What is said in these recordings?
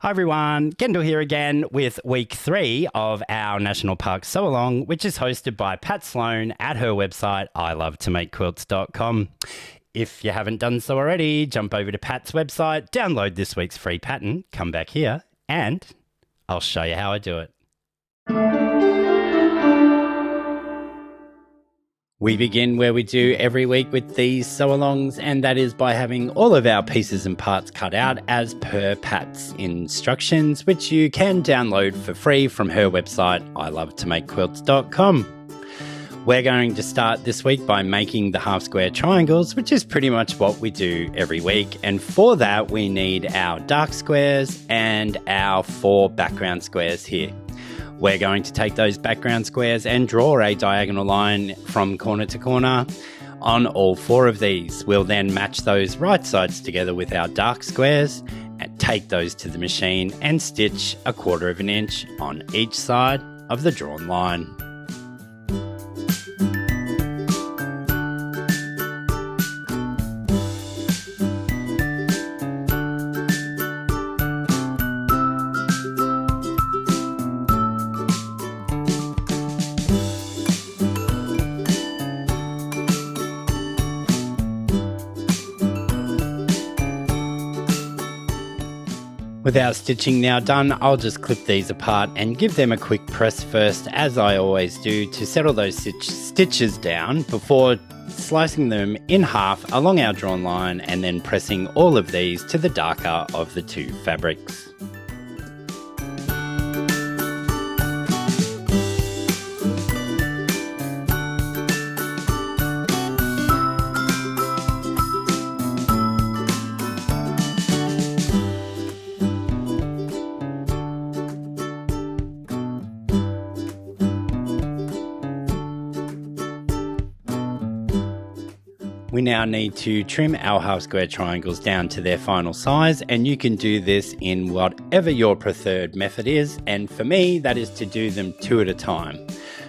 Hi everyone, Kendall here again with week 3 of our National Park Sew-Along, which is hosted by Pat Sloan at her website, ilovetomakequilts.com. If you haven't done so already, jump over to Pat's website, download this week's free pattern, come back here, and I'll show you how I do it. We begin where we do every week with these sew-alongs, and that is by having all of our pieces and parts cut out as per Pat's instructions, which you can download for free from her website, ilovetomakequilts.com. We're going to start this week by making the half square triangles, which is pretty much what we do every week. And for that, we need our dark squares and our 4 background squares here. We're going to take those background squares and draw a diagonal line from corner to corner on all 4 of these. We'll then match those right sides together with our dark squares and take those to the machine and stitch 1/4 of an inch on each side of the drawn line. With our stitching now done, I'll just clip these apart and give them a quick press first, as I always do, to settle those stitches down before slicing them in half along our drawn line and then pressing all of these to the darker of the 2 fabrics. We now need to trim our half square triangles down to their final size, and you can do this in whatever your preferred method is, and for me that is to do them 2 at a time.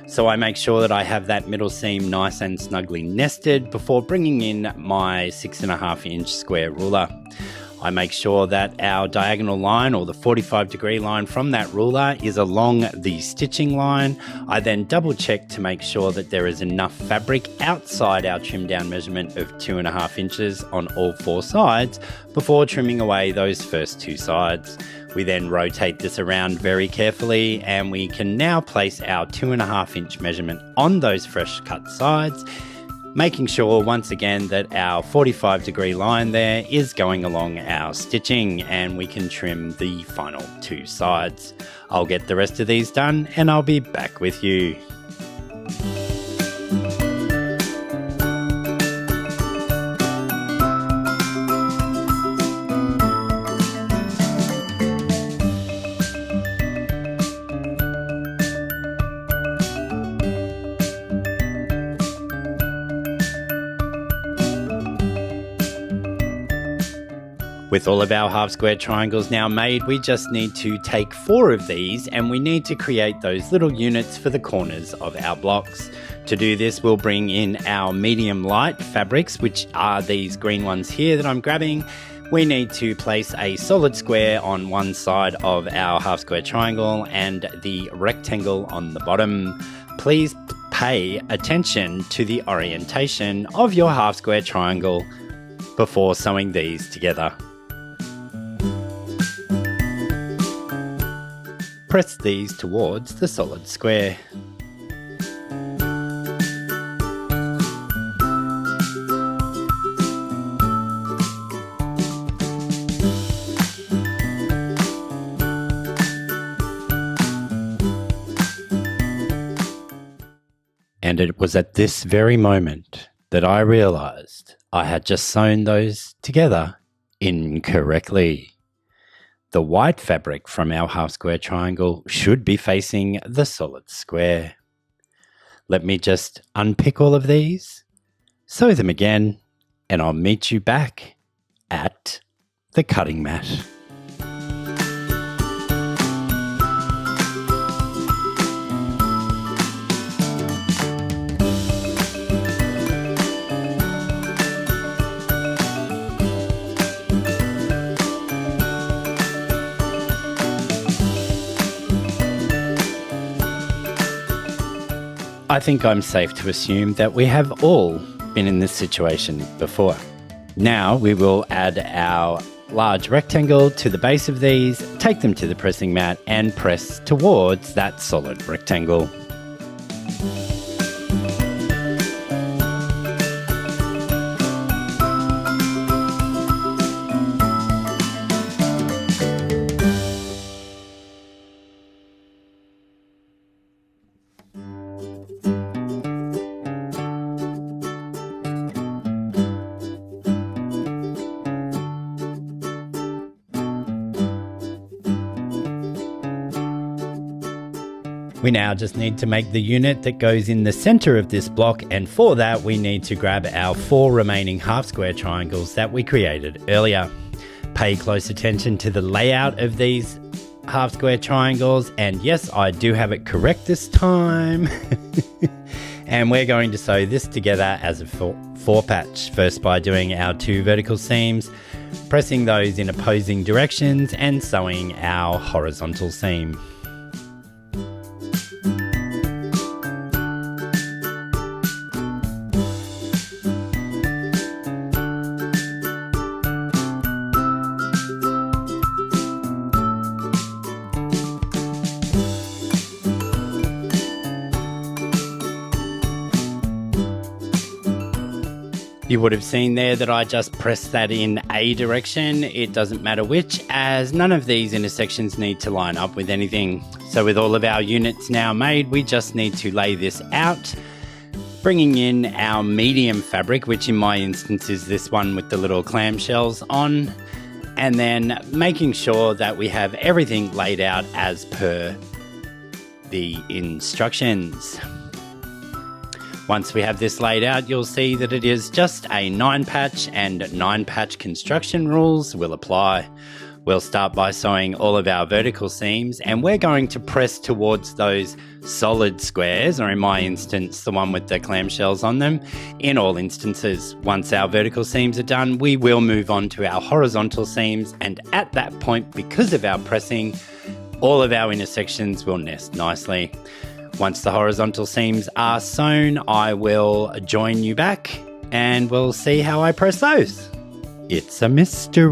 So I make sure that I have that middle seam nice and snugly nested before bringing in my 6.5 inch square ruler. I make sure that our diagonal line, or the 45-degree line from that ruler, is along the stitching line. I then double check to make sure that there is enough fabric outside our trim down measurement of 2.5 inches on all 4 sides before trimming away those first 2 sides. We then rotate this around very carefully, and we can now place our 2.5 inch measurement on those fresh cut sides, making sure once again that our 45-degree line there is going along our stitching, and we can trim the final 2 sides. I'll get the rest of these done and I'll be back with you. With all of our half square triangles now made, we just need to take 4 of these, and we need to create those little units for the corners of our blocks. To do this, we'll bring in our medium light fabrics, which are these green ones here that I'm grabbing. We need to place a solid square on one side of our half square triangle and the rectangle on the bottom. Please pay attention to the orientation of your half square triangle before sewing these together. Press these towards the solid square. And it was at this very moment that I realized I had just sewn those together incorrectly. The white fabric from our half square triangle should be facing the solid square. Let me just unpick all of these, sew them again, and I'll meet you back at the cutting mat. I think I'm safe to assume that we have all been in this situation before. Now we will add our large rectangle to the base of these, take them to the pressing mat and press towards that solid rectangle. We now just need to make the unit that goes in the center of this block, and for that we need to grab our 4 remaining half square triangles that we created earlier. Pay close attention to the layout of these half square triangles, and yes, I do have it correct this time. And we're going to sew this together as a 4 patch, first by doing our 2 vertical seams, pressing those in opposing directions and sewing our horizontal seam. You would have seen there that I just pressed that in a direction. It doesn't matter which, as none of these intersections need to line up with anything. So with all of our units now made, we just need to lay this out, bringing in our medium fabric, which in my instance is this one with the little clamshells on, and then making sure that we have everything laid out as per the instructions. Once we have this laid out, you'll see that it is just a 9 patch, and 9 patch construction rules will apply. We'll start by sewing all of our vertical seams, and we're going to press towards those solid squares, or in my instance, the one with the clamshells on them. In all instances, once our vertical seams are done, we will move on to our horizontal seams, and at that point, because of our pressing, all of our intersections will nest nicely. Once the horizontal seams are sewn, I will join you back and we'll see how I press those. It's a mystery.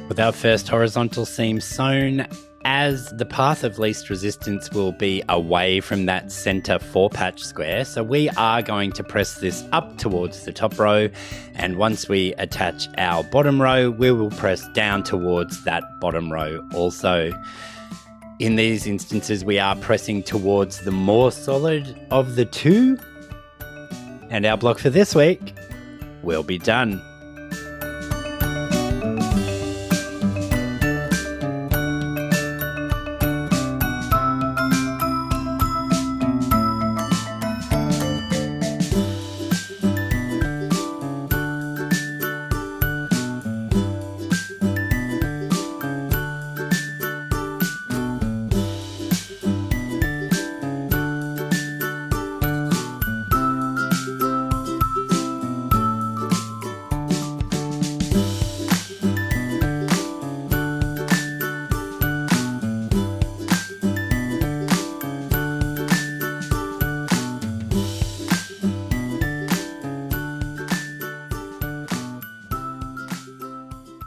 With our first horizontal seam sewn, as the path of least resistance will be away from that center 4 patch square, so we are going to press this up towards the top row, and once we attach our bottom row, we will press down towards that bottom row also. In these instances, we are pressing towards the more solid of the 2, and our block for this week will be done.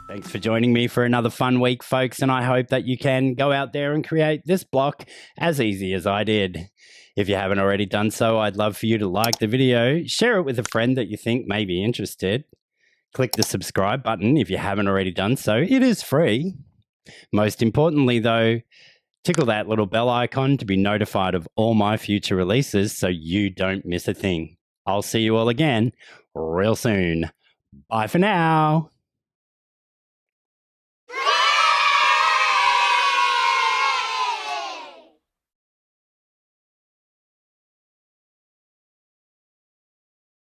Thanks for joining me for another fun week, folks, and I hope that you can go out there and create this block as easy as I did. If you haven't already done so, I'd love for you to like the video, share it with a friend that you think may be interested. Click the subscribe button if you haven't already done so. It is free. Most importantly, though, tickle that little bell icon to be notified of all my future releases so you don't miss a thing. I'll see you all again real soon. Bye for now.